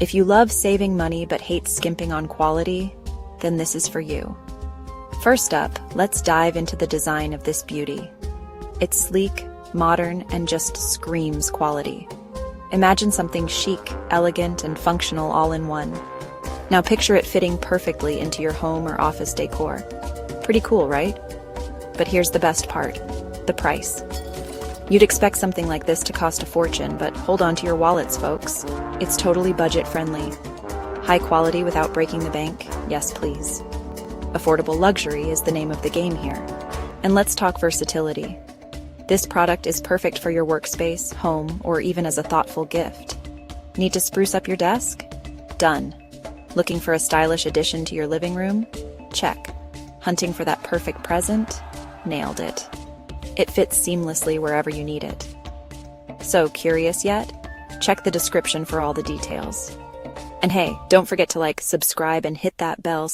If you love saving money but hate skimping on quality, then this is for you. First up, let's dive into the design of this beauty. It's sleek, modern, and just screams quality. Imagine something chic, elegant, and functional all in one. Now picture it fitting perfectly into your home or office decor. Pretty cool, right? But here's the best part, the price. You'd expect something like this to cost a fortune, but hold on to your wallets, folks. It's totally budget-friendly. High quality without breaking the bank? Yes, please. Affordable luxury is the name of the game here. And let's talk versatility. This product is perfect for your workspace, home, or even as a thoughtful gift. Need to spruce up your desk? Done. Looking for a stylish addition to your living room? Check. Hunting for that perfect present? Nailed it. It fits seamlessly wherever you need it. So, curious yet? Check the description for all the details. And hey, don't forget to subscribe and hit that bell